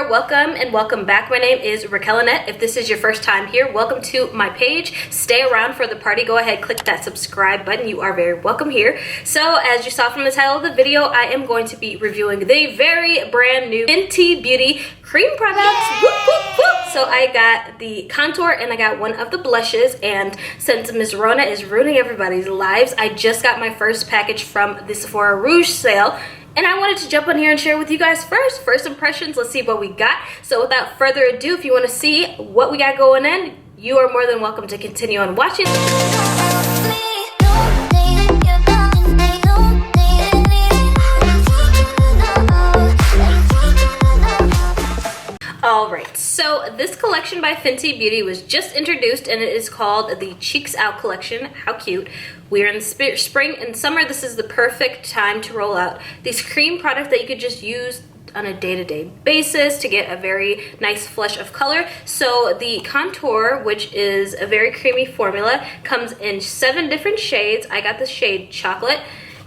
welcome and welcome back. My name is Raquellelynnette. If this is your first time here, welcome to my page. Stay around for the party. Go ahead, click that subscribe button. You are very welcome here. So as you saw from the title of the video, I am going to be reviewing the very brand new Fenty Beauty cream products. Whoop, whoop, whoop. So I got the contour and I got one of the blushes, and since Miss Rona is ruining everybody's lives, I just got my first package from the Sephora Rouge sale. And I wanted to jump on here and share with you guys first impressions. Let's see what we got. So without further ado, if you want to see what we got going in, you are more than welcome to continue on watching. Alright, so this collection by Fenty Beauty was just introduced and it is called the Cheeks Out collection. How cute. We are in spring and summer. This is the perfect time to roll out these cream products that you could just use on a day-to-day basis to get a very nice flush of color. So the contour, which is a very creamy formula, comes in 7 different shades. I got the shade Chocolate.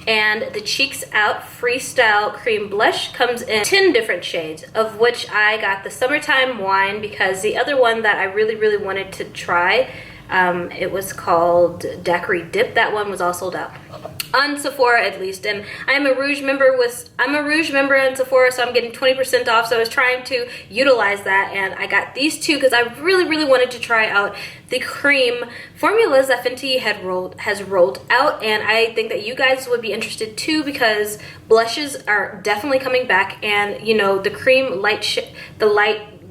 And the Cheeks Out Freestyle Cream Blush comes in 10 different shades, of which I got the Summertime Wine because the other one that I really wanted to try, it was called Daiquiri Dip. That one was all sold out on Sephora, at least. And I'm a Rouge member in Sephora, so I'm getting 20% off. So I was trying to utilize that, and I got these two because I really wanted to try out the cream formulas that Fenty has rolled out, and I think that you guys would be interested too because blushes are definitely coming back, and you know, the cream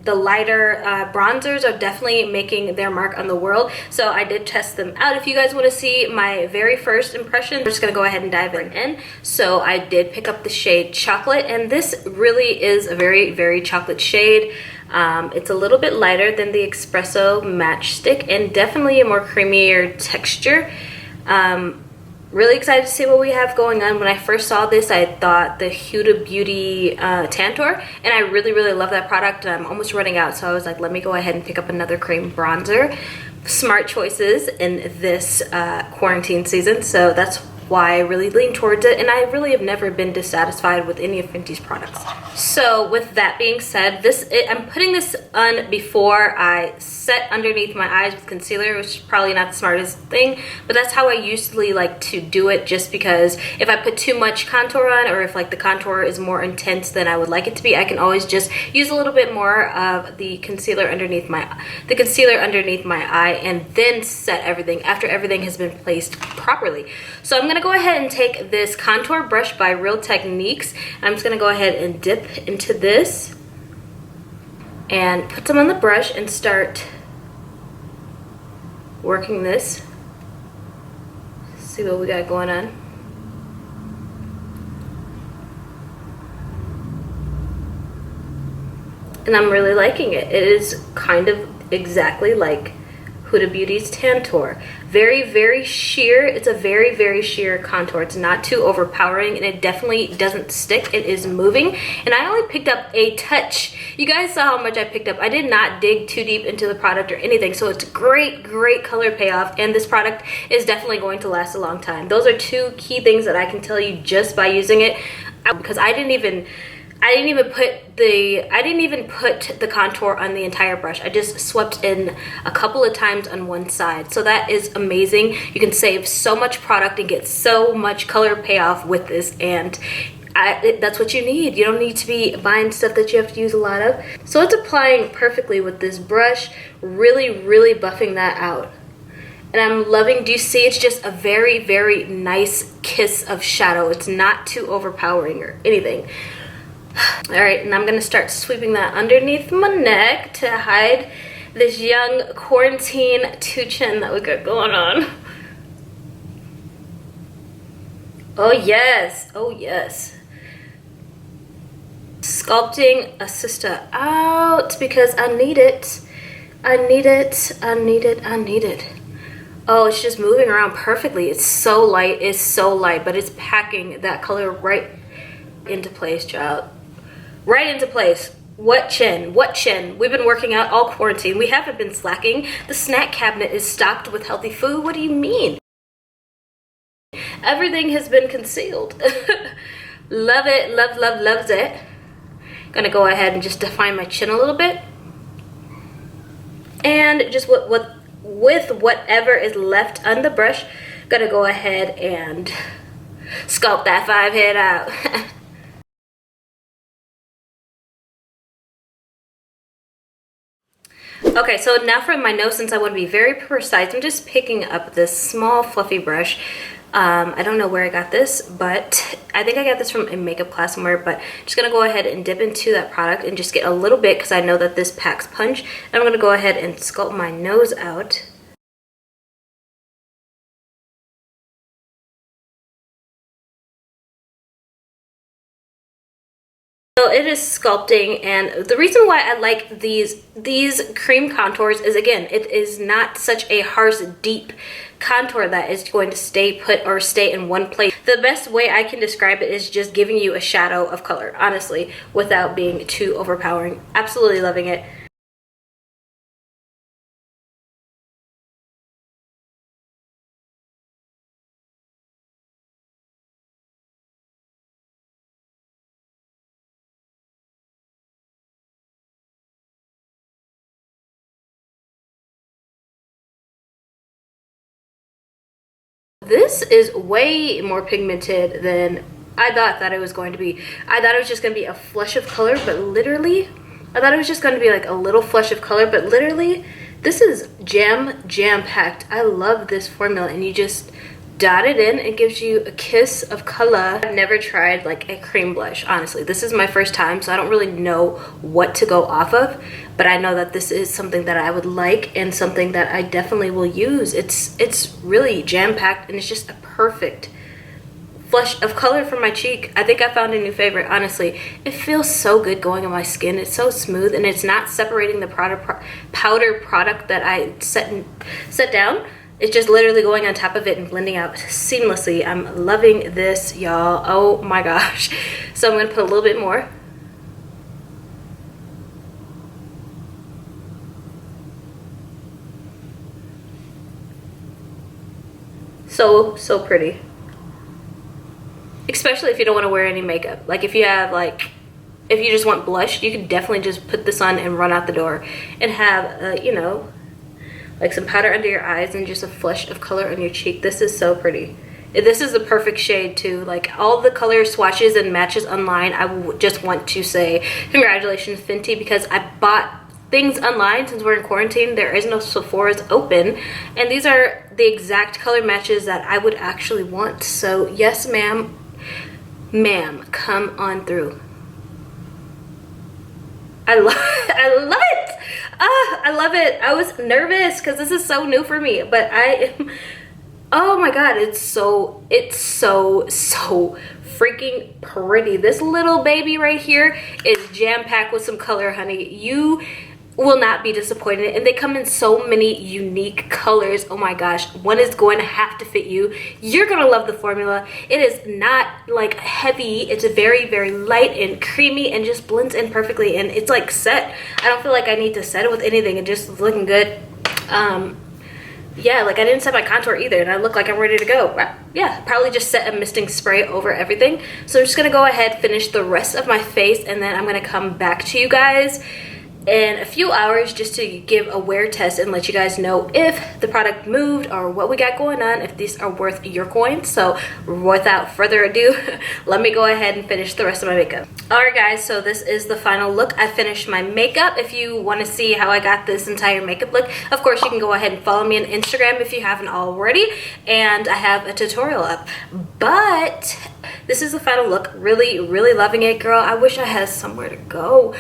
the lighter bronzers are definitely making their mark on the world. So I did test them out. If you guys want to see my very first impression, we're just gonna go ahead and dive in. So I did pick up the shade Chocolate, and this really is a very chocolate shade. It's a little bit lighter than the Espresso Matchstick and definitely a more creamier texture. Really excited to see what we have going on. When I first saw this, I thought the Huda Beauty Tantour, and I really love that product. I'm almost running out, so I was like, let me go ahead and pick up another cream bronzer. Smart choices in this quarantine season, so that's why I really lean towards it, and I really have never been dissatisfied with any of Fenty's products. So with that being said, I'm putting this on before I set underneath my eyes with concealer, which is probably not the smartest thing, but that's how I usually like to do it, just because if I put too much contour on, or if like the contour is more intense than I would like it to be, I can always just use a little bit more of the concealer underneath my eye and then set everything after everything has been placed properly. So I'm gonna go ahead and take this contour brush by Real Techniques. I'm just gonna go ahead and dip into this and put some on the brush and start working this. See what we got going on. And I'm really liking it. It is kind of exactly like Huda Beauty's Tantour. Very sheer. It's a very sheer contour. It's not too overpowering, and it definitely doesn't stick. It is moving, and I only picked up a touch. You guys saw how much I picked up. I did not dig too deep into the product or anything, so it's great color payoff, and this product is definitely going to last a long time. Those are 2 key things that I can tell you just by using it, because I didn't even put the contour on the entire brush. I just swept in a couple of times on one side. So that is amazing. You can save so much product and get so much color payoff with this, and that's what you need. You don't need to be buying stuff that you have to use a lot of. So it's applying perfectly with this brush, really buffing that out. And I'm loving, do you see, it's just a very nice kiss of shadow. It's not too overpowering or anything. Alright, and I'm going to start sweeping that underneath my neck to hide this young quarantine two-chin that we got going on. Oh yes, sculpting a sister out because I need it. Oh, it's just moving around perfectly. It's so light, but it's packing that color right into place, child. Right into place. What chin? We've been working out all quarantine. We haven't been slacking. The snack cabinet is stocked with healthy food. What do you mean? Everything has been concealed. Love it, loves it. Gonna go ahead and just define my chin a little bit. And just with whatever is left on the brush, gonna go ahead and sculpt that 5 head out. Okay, so now for my nose, since I want to be very precise, I'm just picking up this small fluffy brush. I don't know where I got this, but I think I got this from a makeup class somewhere, but I'm just going to go ahead and dip into that product and just get a little bit because I know that this packs punch. And I'm going to go ahead and sculpt my nose out. So it is sculpting, and the reason why I like these cream contours is, again, it is not such a harsh, deep contour that is going to stay put or stay in one place. The best way I can describe it is just giving you a shadow of color, honestly, without being too overpowering. Absolutely loving it. This is way more pigmented than I thought it was going to be. I thought it was just going to be a flush of color, but literally, I thought it was just going to be like a little flush of color, but literally, this is jam-packed. I love this formula, and you just dot it in. It gives you a kiss of color. I've never tried like a cream blush, honestly. This is my first time, so I don't really know what to go off of, but I know that this is something that I would like and something that I definitely will use. It's really jam-packed, and it's just a perfect flush of color for my cheek. I think I found a new favorite, honestly. It feels so good going on my skin. It's so smooth, and it's not separating the powder product that I set down. It's just literally going on top of it and blending out seamlessly. I'm loving this, y'all. Oh my gosh. So I'm going to put a little bit more. So pretty. Especially if you don't want to wear any makeup. Like if you just want blush, you can definitely just put this on and run out the door and have, you know, like some powder under your eyes and just a flush of color on your cheek. This is so pretty. This is the perfect shade too. Like all the color swatches and matches online, I just want to say congratulations, Fenty, because I bought things online since we're in quarantine. There is no Sephora's open, and these are the exact color matches that I would actually want. So yes, ma'am, come on through. I love it. I love it. I was nervous because this is so new for me, but I am, oh my god, it's so freaking pretty. This little baby right here is jam-packed with some color, honey. You will not be disappointed, and they come in so many unique colors. Oh my gosh, one is going to have to fit you. You're gonna love the formula. It is not like heavy. It's very, very light and creamy and just blends in perfectly, and it's like set. I don't feel like I need to set it with anything. It just is looking good. Yeah, like I didn't set my contour either, and I look like I'm ready to go. Yeah, probably just set a misting spray over everything. So I'm just gonna go ahead, finish the rest of my face, and then I'm gonna come back to you guys in a few hours just to give a wear test and let you guys know if the product moved or what we got going on, if these are worth your coins. So without further ado, let me go ahead and finish the rest of my makeup. Alright guys, so this is the final look. I finished my makeup. If you want to see how I got this entire makeup look, of course you can go ahead and follow me on Instagram if you haven't already, and I have a tutorial up. But this is the final look. Really, really loving it, girl. I wish I had somewhere to go.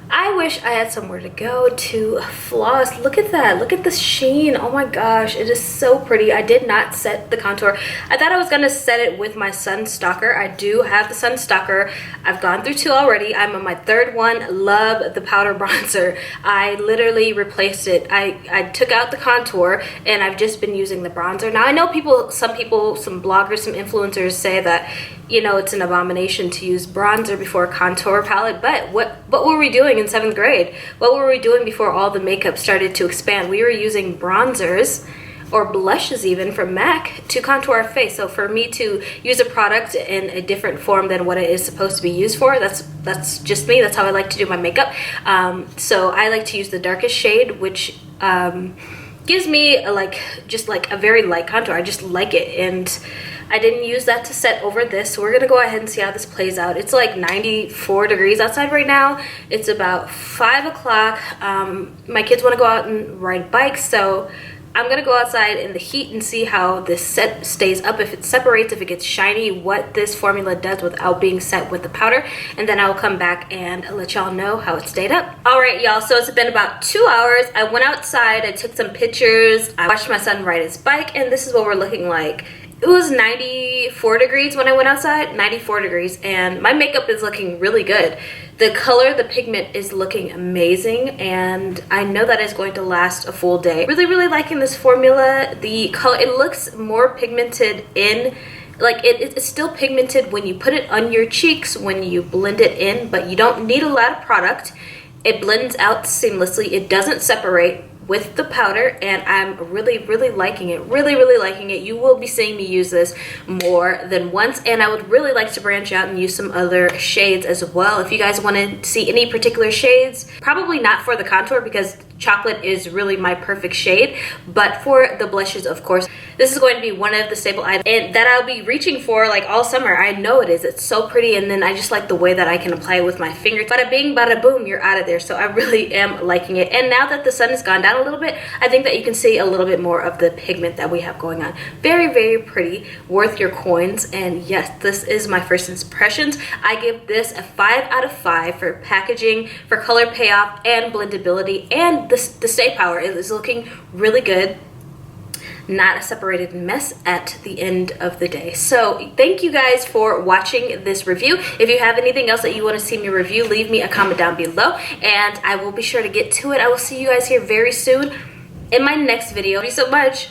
I wish I had somewhere to go to floss. Look at that. Look at the sheen. Oh my gosh. It is so pretty. I did not set the contour. I thought I was going to set it with my Sun Stalker. I do have the Sun Stalker. I've gone through 2 already. I'm on my 3rd one. Love the powder bronzer. I literally replaced it. I took out the contour and I've just been using the bronzer. Now I know some bloggers, some influencers say that, you know, it's an abomination to use bronzer before a contour palette, but what were we doing in 7th grade? What were we doing before all the makeup started to expand? We were using bronzers or blushes even from MAC to contour our face. So for me to use a product in a different form than what it is supposed to be used for, that's just me. That's how I like to do my makeup. So I like to use the darkest shade, which gives me just like a very light contour. I just like it, and I didn't use that to set over this, so we're gonna go ahead and see how this plays out. It's like 94 degrees outside right now. It's about 5 o'clock. My kids want to go out and ride bikes, so I'm gonna go outside in the heat and see how this set stays up, if it separates, if it gets shiny, what this formula does without being set with the powder, and then I will come back and let y'all know how it stayed up. All right, y'all, so it's been about 2 hours. I went outside, I took some pictures, I watched my son ride his bike, and this is what we're looking like. It was 94 degrees when I went outside, 94 degrees, and my makeup is looking really good. The color, the pigment is looking amazing, and I know that is going to last a full day. Really, really liking this formula. The color, it looks more pigmented in, like it's still pigmented when you put it on your cheeks, when you blend it in, but you don't need a lot of product. It blends out seamlessly. It doesn't separate with the powder, and I'm really, really liking it. Really, really liking it. You will be seeing me use this more than once, and I would really like to branch out and use some other shades as well. If you guys want to see any particular shades, probably not for the contour because chocolate is really my perfect shade, but for the blushes, of course, this is going to be one of the staple items and that I'll be reaching for like all summer. I know it is. It's so pretty, and then I just like the way that I can apply it with my fingers. Bada bing, bada boom, you're out of there. So I really am liking it. And now that the sun has gone down a little bit, I think that you can see a little bit more of the pigment that we have going on. Very, very pretty, worth your coins. And yes, this is my first impressions. I give this a 5 out of 5 for packaging, for color payoff, and blendability, and the stay power. It is looking really good. Not a separated mess at the end of the day. So thank you guys for watching this review. If you have anything else that you want to see me review, leave me a comment down below, and I will be sure to get to it. I will see you guys here very soon in my next video. Thank you so much.